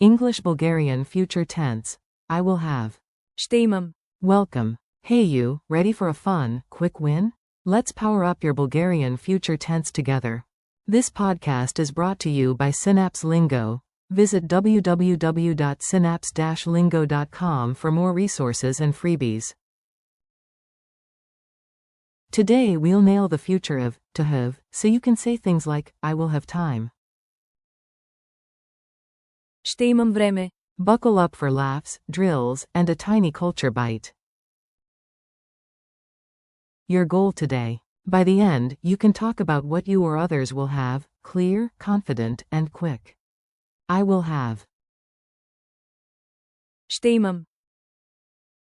English Bulgarian future tense. I will have. Ще имам. Welcome. Hey you, ready for a fun, quick win? Let's power up your Bulgarian future tense together. This podcast is brought to you by Synapse Lingo. Visit www.synapse-lingo.com for more resources and freebies. Today we'll nail the future of to have, so you can say things like, I will have time. Ще имам време. Buckle up for laughs, drills, and a tiny culture bite. Your goal today. By the end, you can talk about what you or others will have, clear, confident, and quick. I will have. Ще имам.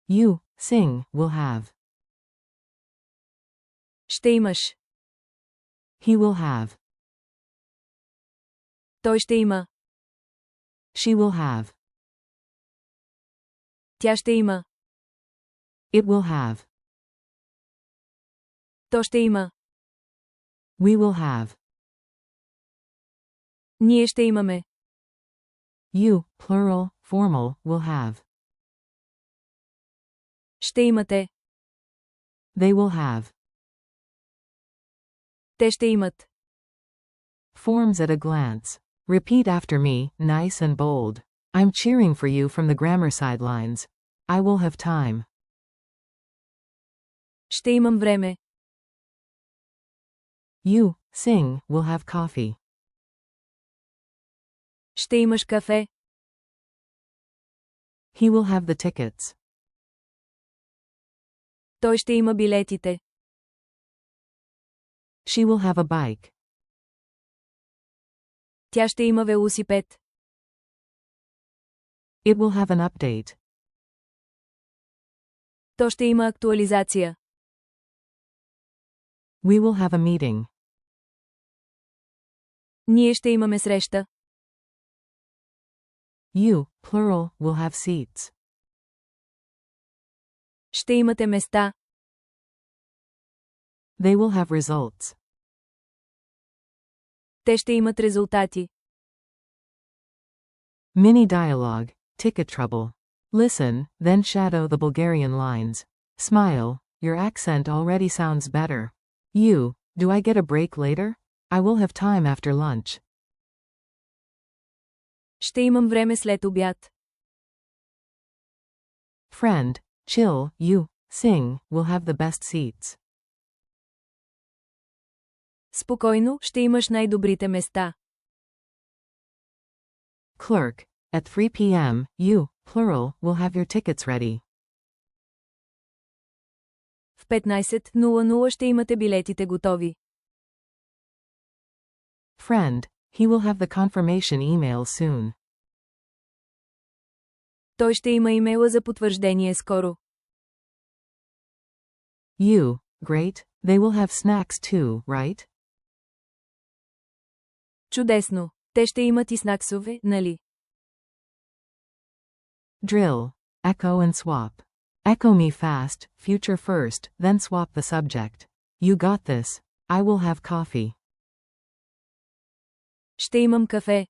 You, sing, will have. Ще имаш. He will have. Той ще има. She will have. Тя ще има. It will have. То ще има. We will have. Ние ще имаме. You, plural, formal, will have. Ще имате. They will have. Те ще имат. Forms at a glance. Repeat after me, nice and bold. I'm cheering for you from the grammar sidelines. I will have time. Ще имам време. You, sing, will have coffee. Ще имаш кафе. He will have the tickets. Той ще има билетите. She will have a bike. Тя ще има велосипед. It will have an update. То ще има актуализация. We will have a meeting. Ние ще имаме среща. You, plural, will have seats. Ще имате места. They will have results. Те ще имат резултати. Mini dialogue, ticket trouble. Listen, then shadow the Bulgarian lines. Smile, your accent already sounds better. You, do I get a break later? I will have time after lunch. Ще имам време след обяд. Friend, chill, you, sing, will have the best seats. Спокойно, ще имаш най-добрите места. Clerk, at 3 p.m., you, plural, will have your tickets ready. В 15:00 ще имате билетите готови. Friend, he will have the confirmation email soon. Той ще има имейла за потвърждение скоро. You, great, they will have snacks too, right? Чудесно! Те ще имат и снаксове, нали? Drill, echo and swap. Echo me fast, future first, then swap the subject. You got this. I will have coffee. Ще имам кафе.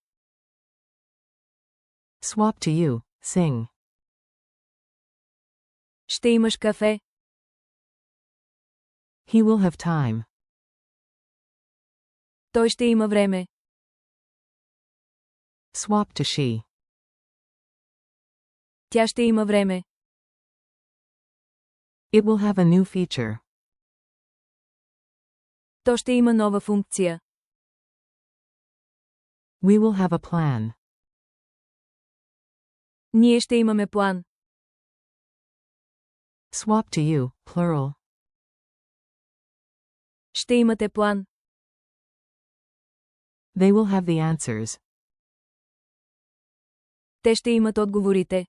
Swap to you, sing. Ще имаш кафе. He will have time. Той ще има време. Swap to she. Тя ще има време. It will have a new feature. То ще има нова функция. We will have a plan. Ние ще имаме план. Swap to you, plural. Ще имате план. They will have the answers. Те ще имат отговорите.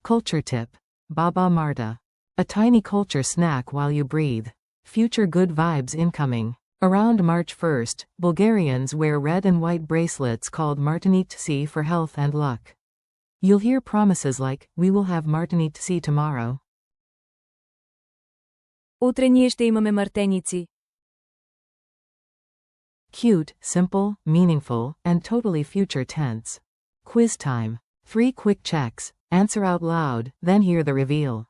Culture tip. Baba Marta. A tiny culture snack while you breathe. Future good vibes incoming. Around March 1st, Bulgarians wear red and white bracelets called Ch.10 for health and luck. You'll hear promises like, we will have Ch.10 tomorrow. Утре ние ще имаме мартеници. Cute, simple, meaningful, and totally future tense. Quiz time. 3 quick checks. Answer out loud, then hear the reveal.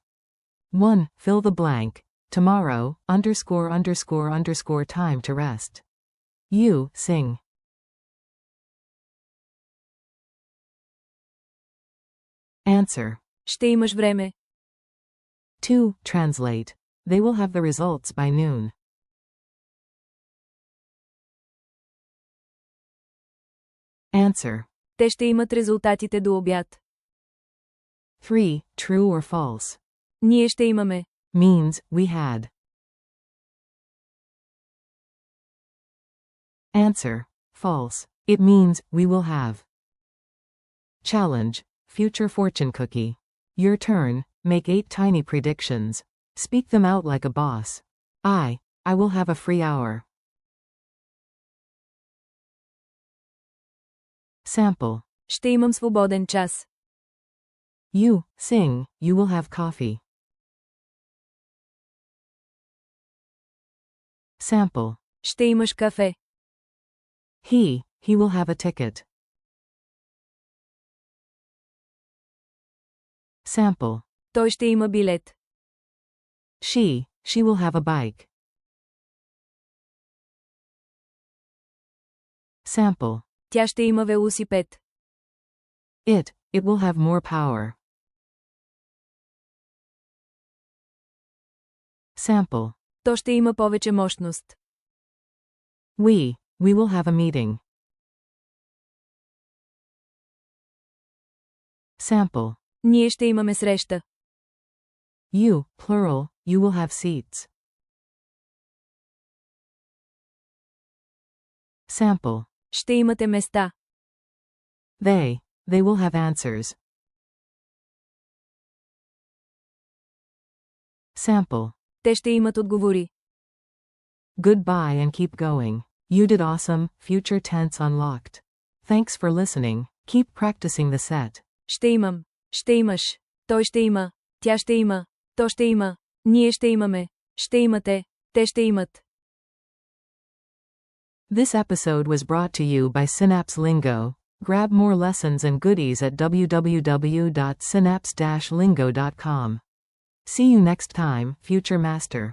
1. Fill the blank. Tomorrow, _____ time to rest. You, sing. Answer. Ще имаш време. 2. Translate. They will have the results by noon. Answer. Те ще имат резултатите до обяд. 3. True or false. Ние ще имаме. Means, we had. Answer. False. It means, we will have. Challenge. Future fortune cookie. Your turn. Make 8 tiny predictions. Speak them out like a boss. I will have a free hour. Sample. Ще имам свободен час. You, sing, you will have coffee. Sample. Ще имаш кафе. He will have a ticket. Sample. Той ще има билет. She will have a bike. Sample. Тя ще има велосипед. It will have more power. Sample. То ще има повече мощност. We will have a meeting. Sample. Ние ще имаме среща. You, plural, you will have seats. Sample. Ще имате места. They will have answers. Sample. Те ще имат отговори. Goodbye and keep going. You did awesome. Future tense unlocked. Thanks for listening. Keep practicing the set. Ще имам. Ще имаш. Той ще има. Тя ще има. То ще има. Ние ще имаме. Ще имате. Те ще имат. This episode was brought to you by Synapse Lingo. Grab more lessons and goodies at www.synapse-lingo.com. See you next time, future master.